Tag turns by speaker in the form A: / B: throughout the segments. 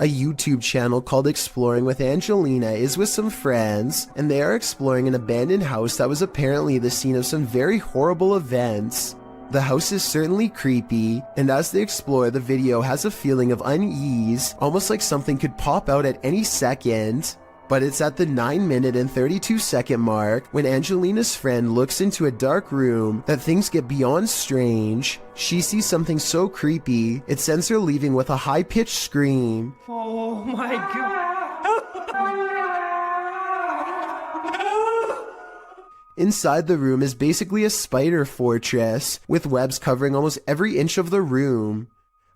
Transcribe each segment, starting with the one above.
A: A YouTube channel called Exploring with Angelina is with some friends, and they are exploring an abandoned house that was apparently the scene of some very horrible events. The house is certainly creepy, and as they explore, the video has a feeling of unease, almost like something could pop out at any second. But it's at the 9-minute and 32-second mark when Angelina's friend looks into a dark room that things get beyond strange. She sees something so creepy, it sends her leaving with a high-pitched scream.
B: Oh my god.
A: Inside the room is basically a spider fortress, with webs covering almost every inch of the room.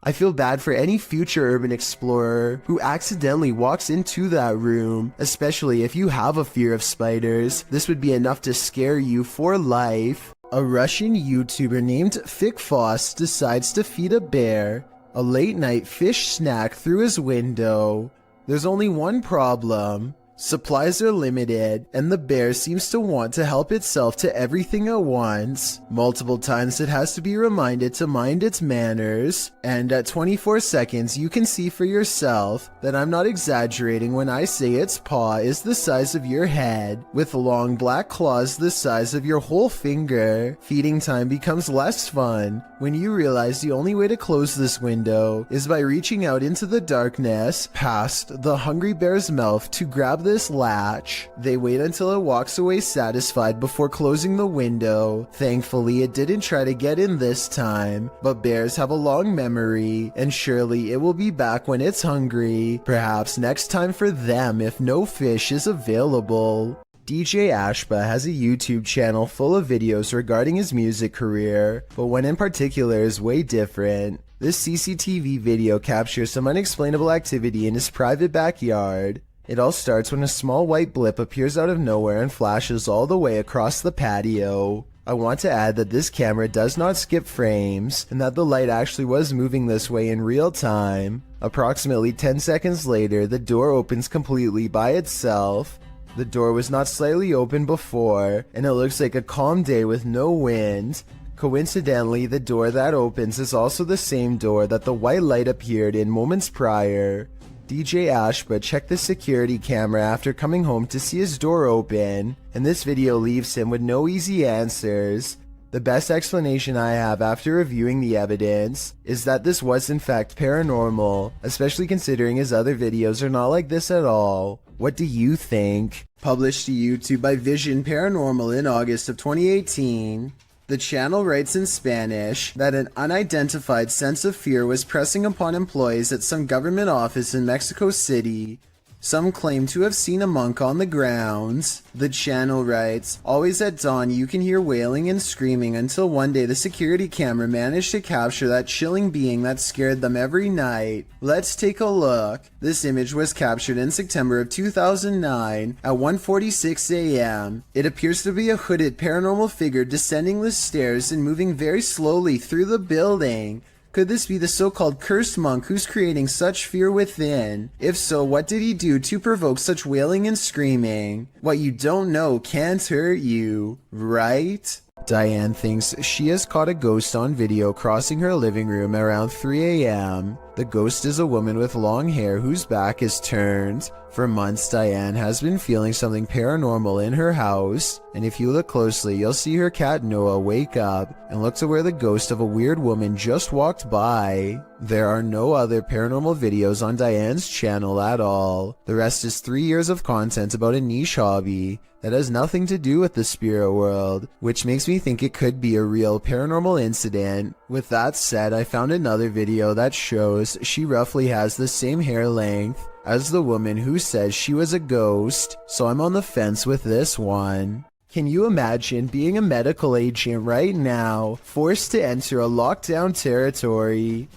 A: I feel bad for any future urban explorer who accidentally walks into that room, especially if you have a fear of spiders. This would be enough to scare you for life. A Russian YouTuber named Fikfoss decides to feed a bear a late-night fish snack through his window. There's only one problem. Supplies are limited, and the bear seems to want to help itself to everything at once. Multiple times it has to be reminded to mind its manners, and at 24 seconds you can see for yourself that I'm not exaggerating when I say its paw is the size of your head, with long black claws the size of your whole finger. Feeding time becomes less fun when you realize the only way to close this window is by reaching out into the darkness past the hungry bear's mouth to grab this latch. They wait until it walks away satisfied before closing the window. Thankfully, it didn't try to get in this time, but bears have a long memory, and surely it will be back when it's hungry. Perhaps next time for them if no fish is available. DJ Ashba has a YouTube channel full of videos regarding his music career, but one in particular is way different. This CCTV video captures some unexplainable activity in his private backyard. It all starts when a small white blip appears out of nowhere and flashes all the way across the patio. I want to add that this camera does not skip frames, and that the light actually was moving this way in real time. Approximately 10 seconds later, the door opens completely by itself. The door was not slightly open before, and it looks like a calm day with no wind. Coincidentally, the door that opens is also the same door that the white light appeared in moments prior. DJ Ashba checked the security camera after coming home to see his door open, and this video leaves him with no easy answers. The best explanation I have after reviewing the evidence is that this was in fact paranormal, especially considering his other videos are not like this at all. What do you think? Published to YouTube by Vision Paranormal in August of 2018. The channel writes in Spanish that an unidentified sense of fear was pressing upon employees at some government office in Mexico City. Some claim to have seen a monk on the grounds. The channel writes, always at dawn you can hear wailing and screaming until one day the security camera managed to capture that chilling being that scared them every night. Let's take a look. This image was captured in September of 2009 at 1:46 a.m. It appears to be a hooded paranormal figure descending the stairs and moving very slowly through the building. Could this be the so-called cursed monk who's creating such fear within? If so, what did he do to provoke such wailing and screaming? What you don't know can't hurt you, right? Diane thinks she has caught a ghost on video crossing her living room around 3 a.m. The ghost is a woman with long hair whose back is turned. For months, Diane has been feeling something paranormal in her house, and if you look closely, you'll see her cat Noah wake up and look to where the ghost of a weird woman just walked by. There are no other paranormal videos on Diane's channel at all. The rest is 3 years of content about a niche hobby that has nothing to do with the spirit world, which makes me think it could be a real paranormal incident. With that said, I found another video that shows she roughly has the same hair length as the woman who says she was a ghost, so I'm on the fence with this one. Can you imagine being a medical agent right now, forced to enter a lockdown territory?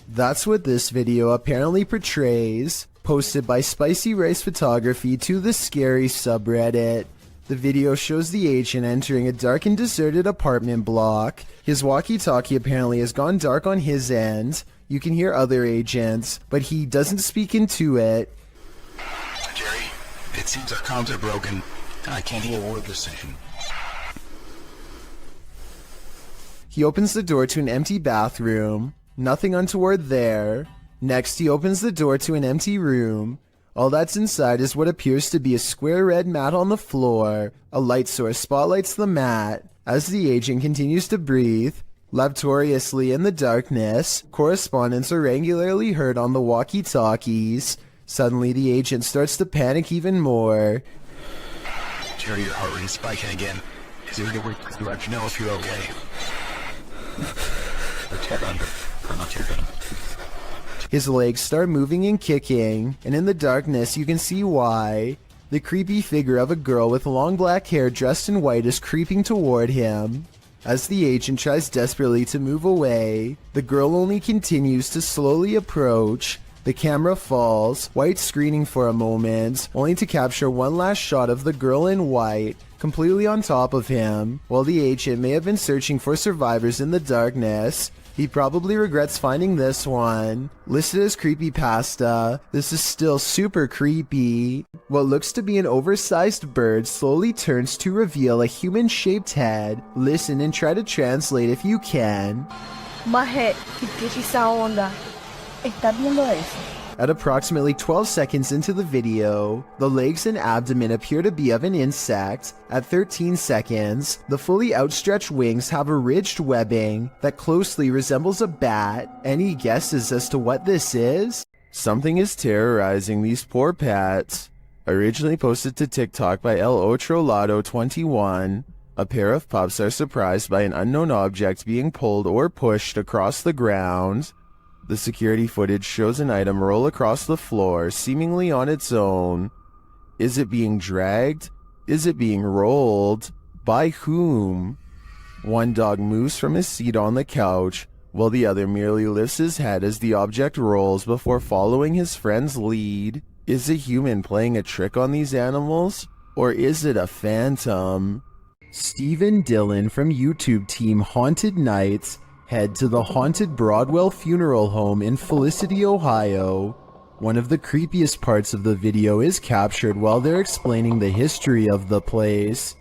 A: That's what this video apparently portrays, posted by Spicy Rice Photography to the Scary subreddit. The video shows the agent entering a dark and deserted apartment block. His walkie-talkie apparently has gone dark on his end. You can hear other agents, but he doesn't speak into it.
C: Jerry, it seems our comms are broken. I can't hear a word they're saying.
A: He opens the door to an empty bathroom. Nothing untoward there. Next, he opens the door to an empty room. All that's inside is what appears to be a square red mat on the floor. A light source spotlights the mat. As the agent continues to breathe laboriously in the darkness, correspondents are regularly heard on the walkie-talkies. Suddenly, the agent starts to panic even more.
C: Jerry, your heart rate is spiking again. Is there any way to let you know if you're okay? I'm not checking.
A: His legs start moving and kicking, and in the darkness you can see why. The creepy figure of a girl with long black hair dressed in white is creeping toward him. As the agent tries desperately to move away, the girl only continues to slowly approach. The camera falls, white screening for a moment, only to capture one last shot of the girl in white, completely on top of him. While the agent may have been searching for survivors in the darkness, he probably regrets finding this one. Listed as creepypasta, this is still super creepy. What looks to be an oversized bird slowly turns to reveal a human-shaped head. Listen and try to translate if you can.
B: Maje, ¿qué esa onda? ¿Estás viendo eso?
A: At approximately 12 seconds into the video, the legs and abdomen appear to be of an insect. At 13 seconds, the fully outstretched wings have a ridged webbing that closely resembles a bat. Any guesses as to what this is? Something is terrorizing these poor pets. Originally posted to TikTok by El Otro Lado 21, a pair of pups are surprised by an unknown object being pulled or pushed across the ground. The security footage shows an item roll across the floor, seemingly on its own. Is it being dragged? Is it being rolled? By whom? One dog moves from his seat on the couch, while the other merely lifts his head as the object rolls before following his friend's lead. Is a human playing a trick on these animals? Or is it a phantom? Stephen Dillon from YouTube team Haunted Nights head to the haunted Broadwell Funeral Home in Felicity, Ohio. One of the creepiest parts of the video is captured while they're explaining the history of the place,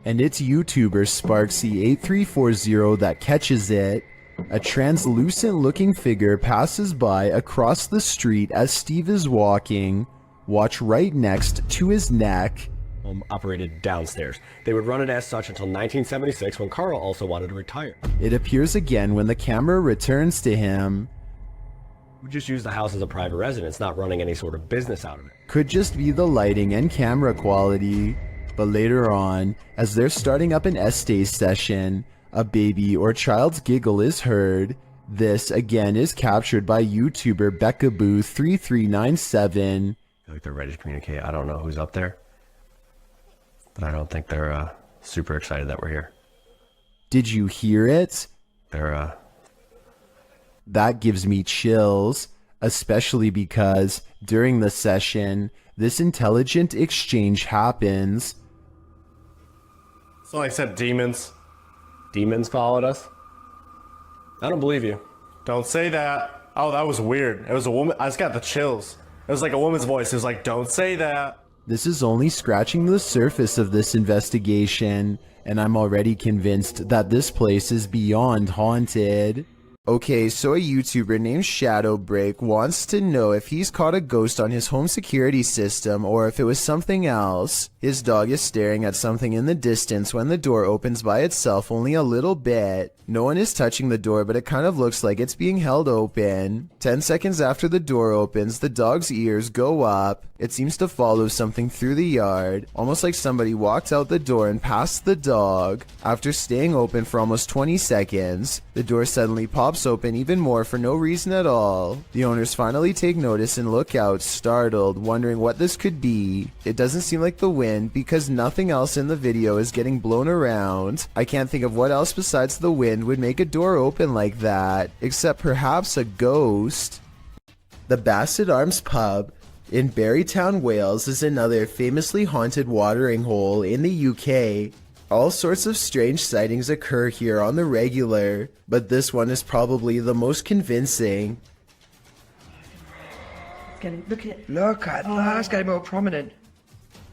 A: and it's YouTuber Sparksy8340 that catches it. A translucent looking figure passes by across the street as Steve is walking. Watch right next to his neck.
D: Operated downstairs. They would run it as such until 1976 when Carl also wanted to retire.
A: It appears again when the camera returns to him.
D: We just use the house as a private residence, not running any sort of business out of it.
A: Could just be the lighting and camera quality. But later on, as they're starting up an essay session, a baby or child's giggle is heard. This again is captured by YouTuber Beckaboo3397.
D: I feel like they're ready to communicate. I don't know who's up there, but I don't think they're super excited that we're here.
A: Did you hear it?
D: They're
A: That gives me chills, especially because during the session, this intelligent exchange happens.
E: So I said demons.
D: demons followed us. I don't believe you.
E: Don't say that. Oh, that was weird. It was a woman. I just got the chills. It was like a woman's voice. It was like, don't say that.
A: This is only scratching the surface of this investigation, and I'm already convinced that this place is beyond haunted. Okay, so a YouTuber named Shadowbreak wants to know if he's caught a ghost on his home security system or if it was something else. His dog is staring at something in the distance when the door opens by itself only a little bit. No one is touching the door, but it kind of looks like it's being held open. 10 seconds after the door opens, the dog's ears go up. It seems to follow something through the yard, almost like somebody walked out the door and passed the dog. After staying open for almost 20 seconds, the door suddenly pops open even more for no reason at all. The owners finally take notice and look out, startled, wondering what this could be. It doesn't seem like the wind because nothing else in the video is getting blown around. I can't think of what else besides the wind would make a door open like that, except perhaps a ghost. The Bassett Arms Pub in Barrytown, Wales is another famously haunted watering hole in the UK. All sorts of strange sightings occur here on the regular, but this one is probably the most convincing.
B: Look at that, it's getting more prominent.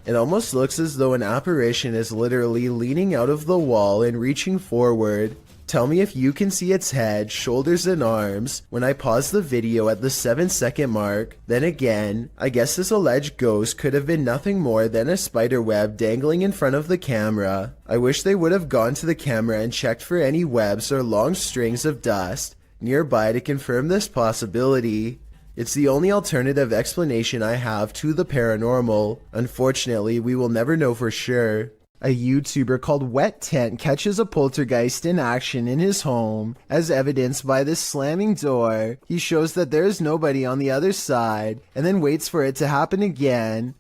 A: It almost looks as though an apparition is literally leaning out of the wall and reaching forward. Tell me if you can see its head, shoulders, and arms when I pause the video at the 7-second mark. Then again, I guess this alleged ghost could have been nothing more than a spider web dangling in front of the camera. I wish they would have gone to the camera and checked for any webs or long strings of dust nearby to confirm this possibility. It's the only alternative explanation I have to the paranormal. Unfortunately, we will never know for sure. A YouTuber called Wet Tent catches a poltergeist in action in his home. As evidenced by this slamming door, he shows that there is nobody on the other side, and then waits for it to happen again.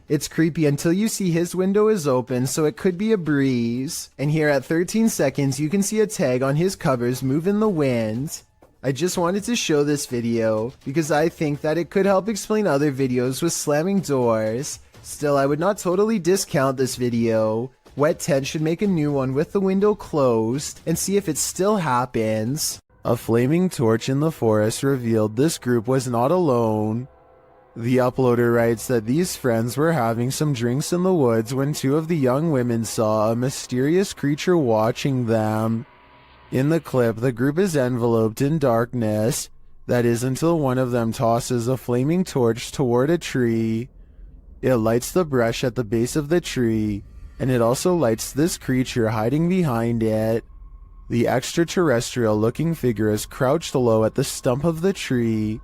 A: It's creepy until you see his window is open, so it could be a breeze. And here at 13 seconds, you can see a tag on his covers move in the wind. I just wanted to show this video because I think that it could help explain other videos with slamming doors. Still, I would not totally discount this video. Wet Tent should make a new one with the window closed and see if it still happens. A flaming torch in the forest revealed this group was not alone. The uploader writes that these friends were having some drinks in the woods when two of the young women saw a mysterious creature watching them. In the clip, the group is enveloped in darkness, that is until one of them tosses a flaming torch toward a tree. It lights the brush at the base of the tree, and it also lights this creature hiding behind it. The extraterrestrial-looking figure is crouched low at the stump of the tree,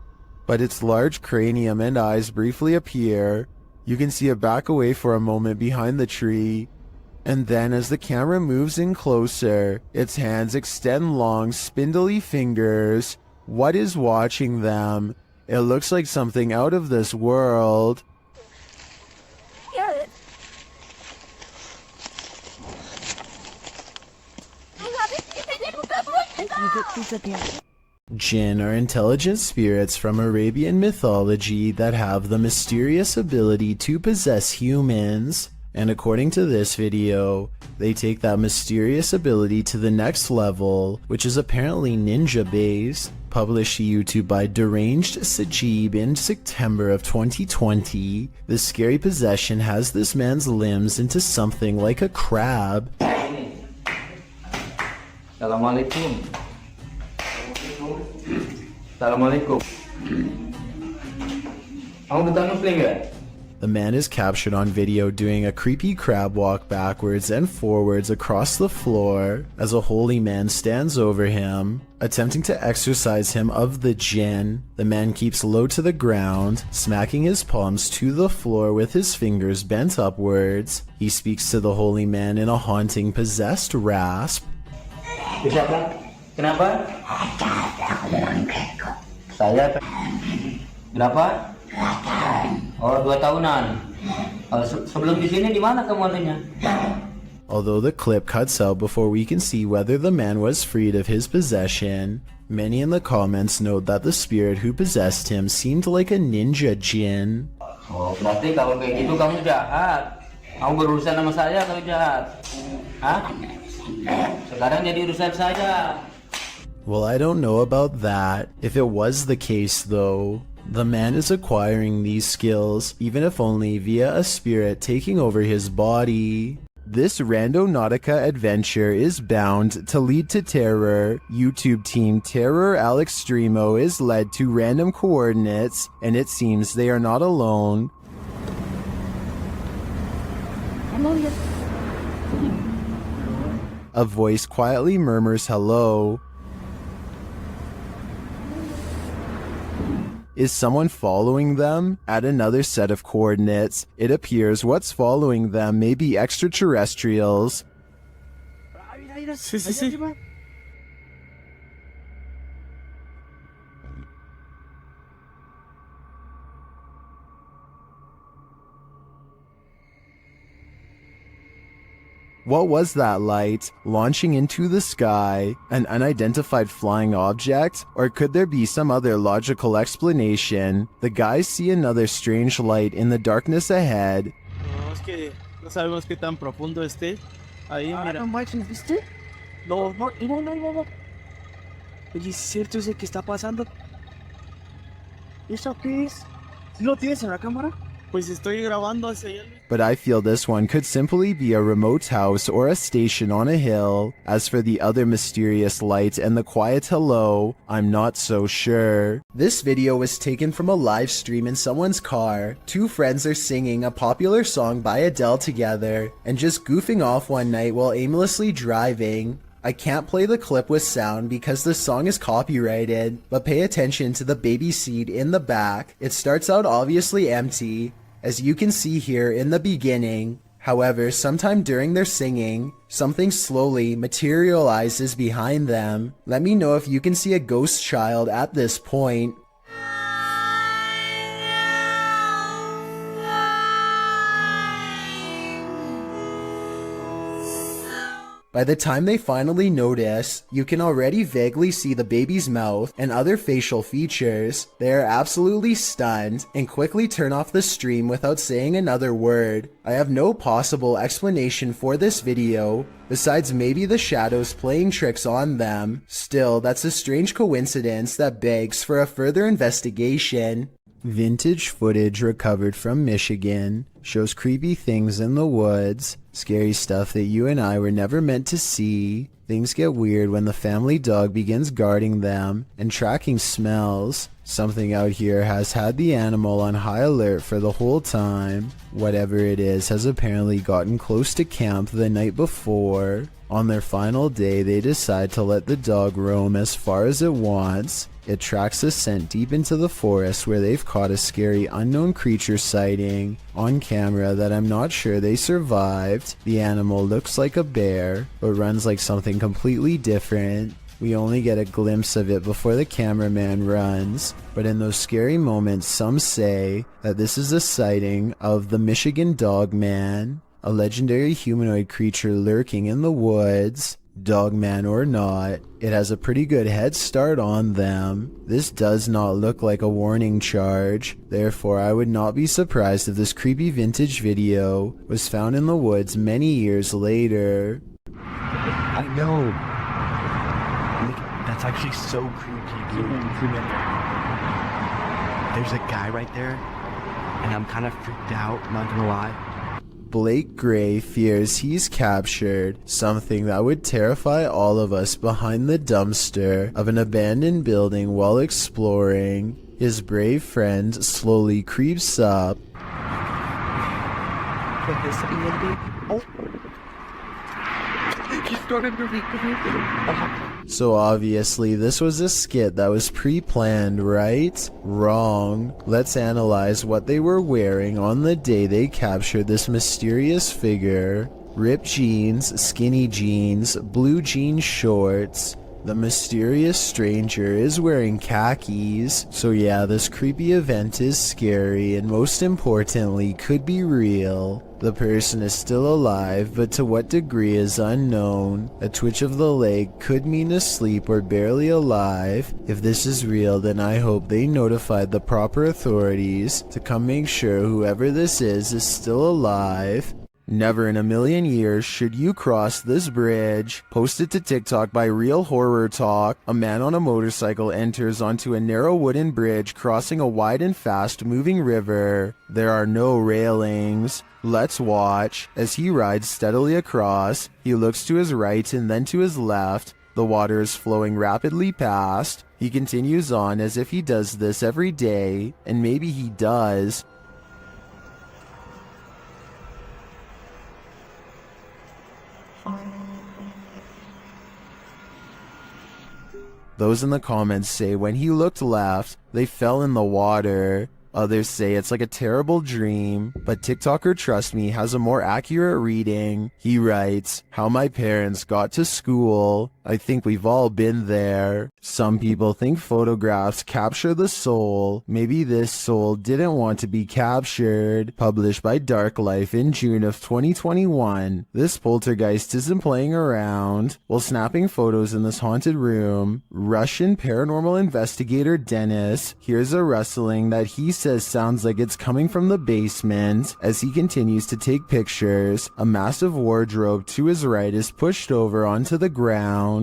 A: but its large cranium and eyes briefly appear. You can see it back away for a moment behind the tree. And then as the camera moves in closer, its hands extend long, spindly fingers. What is watching them? It looks like something out of this world. Jinn are intelligent spirits from Arabian mythology that have the mysterious ability to possess humans. And according to this video, they take that mysterious ability to the next level, which is apparently ninja based. Published to YouTube by Deranged Sajib in September of 2020, this scary possession has this man's limbs into something like a crab.
F: Assalamualaikum. Assalamualaikum. Aku datang muslim ya?
A: The man is captured on video doing a creepy crab walk backwards and forwards across the floor as a holy man stands over him, attempting to exorcise him of the jinn. The man keeps low to the ground, smacking his palms to the floor with his fingers bent upwards. He speaks to the holy man in a haunting, possessed rasp.
F: Kenapa? Saya. Kenapa? Oh, 2 tahunan. Sebelum di sini di mana kamu adanya?
A: Although the clip cuts out before we can see whether the man was freed of his possession, many in the comments note that the spirit who possessed him seemed like a ninja jinn.
F: Oh, berarti kalau kayak gitu kamu jahat. Kamu berurusan sama saya kalau jahat. Hah? Sekarang jadi urusan saya.
A: Well, I don't know about that. If it was the case though, the man is acquiring these skills, even if only via a spirit taking over his body. This Randonautica adventure is bound to lead to terror. YouTube team Terror Alex Streamo is led to random coordinates, and it seems they are not alone. A voice quietly murmurs hello. Is someone following them? At another set of coordinates, it appears what's following them may be extraterrestrials. What was that light launching into the sky? An unidentified flying object? Or could there be some other logical explanation? The guys see another strange light in the darkness ahead.
G: No, es que no sabemos qué tan profundo esté. Ahí, mira.
B: No manches, ¿viste?
G: No. Oye, ¿es cierto eso que está pasando?
B: ¿Eso qué es?
G: ¿Sí lo tienes en la cámara? Pues estoy grabando hacia allá.
A: But I feel this one could simply be a remote house or a station on a hill. As for the other mysterious light and the quiet hello, I'm not so sure. This video was taken from a live stream in someone's car. Two friends are singing a popular song by Adele together and just goofing off one night while aimlessly driving. I can't play the clip with sound because the song is copyrighted, but pay attention to the baby seat in the back. It starts out obviously empty, as you can see here in the beginning. However, sometime during their singing, something slowly materializes behind them. Let me know if you can see a ghost child at this point. By the time they finally notice, you can already vaguely see the baby's mouth and other facial features. They are absolutely stunned and quickly turn off the stream without saying another word. I have no possible explanation for this video, besides maybe the shadows playing tricks on them. Still, that's a strange coincidence that begs for a further investigation. Vintage footage recovered from Michigan shows creepy things in the woods, scary stuff that you and I were never meant to see. Things get weird when the family dog begins guarding them and tracking smells. Something out here has had the animal on high alert for the whole time. Whatever it is has apparently gotten close to camp the night before. On their final day, they decide to let the dog roam as far as it wants. It tracks a scent deep into the forest where they've caught a scary unknown creature sighting on camera that I'm not sure they survived. The animal looks like a bear, but runs like something completely different. We only get a glimpse of it before the cameraman runs, but in those scary moments, some say that this is a sighting of the Michigan Dog Man, a legendary humanoid creature lurking in the woods. Dogman or not, it has a pretty good head start on them. This does not look like a warning charge, therefore I would not be surprised if this creepy vintage video was found in the woods many years later.
D: I know. Look, that's actually so creepy. There's a guy right there, and I'm kind of freaked out, not gonna lie.
A: Blake Gray fears he's captured something that would terrify all of us behind the dumpster of an abandoned building while exploring. His brave friend slowly creeps up. So obviously this was a skit that was pre-planned, right? Wrong. Let's analyze what they were wearing on the day they captured this mysterious figure. Ripped jeans, skinny jeans, blue jean shorts. The mysterious stranger is wearing khakis. So yeah, this creepy event is scary and most importantly could be real. The person is still alive, but to what degree is unknown. A twitch of the leg could mean asleep or barely alive. If this is real, then I hope they notified the proper authorities to come make sure whoever this is still alive. Never in a million years should you cross this bridge. Posted to TikTok by Real Horror Talk, a man on a motorcycle enters onto a narrow wooden bridge crossing a wide and fast moving river. There are no railings. Let's watch. As he rides steadily across, he looks to his right and then to his left. The water is flowing rapidly past. He continues on as if he does this every day, and maybe he does. Those in the comments say when he looked left, they fell in the water. Others say it's like a terrible dream, but TikToker Trust Me has a more accurate reading. He writes, "How my parents got to school. I think we've all been there. Some people think photographs capture the soul. Maybe this soul didn't want to be captured." Published by Dark Life in June of 2021. This poltergeist isn't playing around. While snapping photos in this haunted room, Russian paranormal investigator Dennis hears a rustling that he says sounds like it's coming from the basement. As he continues to take pictures, a massive wardrobe to his right is pushed over onto the ground.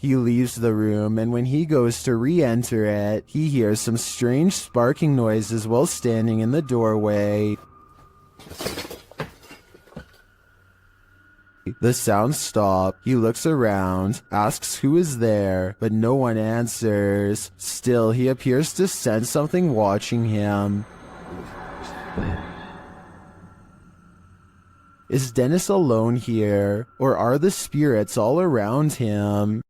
A: He leaves the room, and when he goes to re-enter it, he hears some strange sparking noises while standing in the doorway. The sounds stop. He looks around, asks who is there, but no one answers. Still, he appears to sense something watching him. Is Dennis alone here, or are the spirits all around him?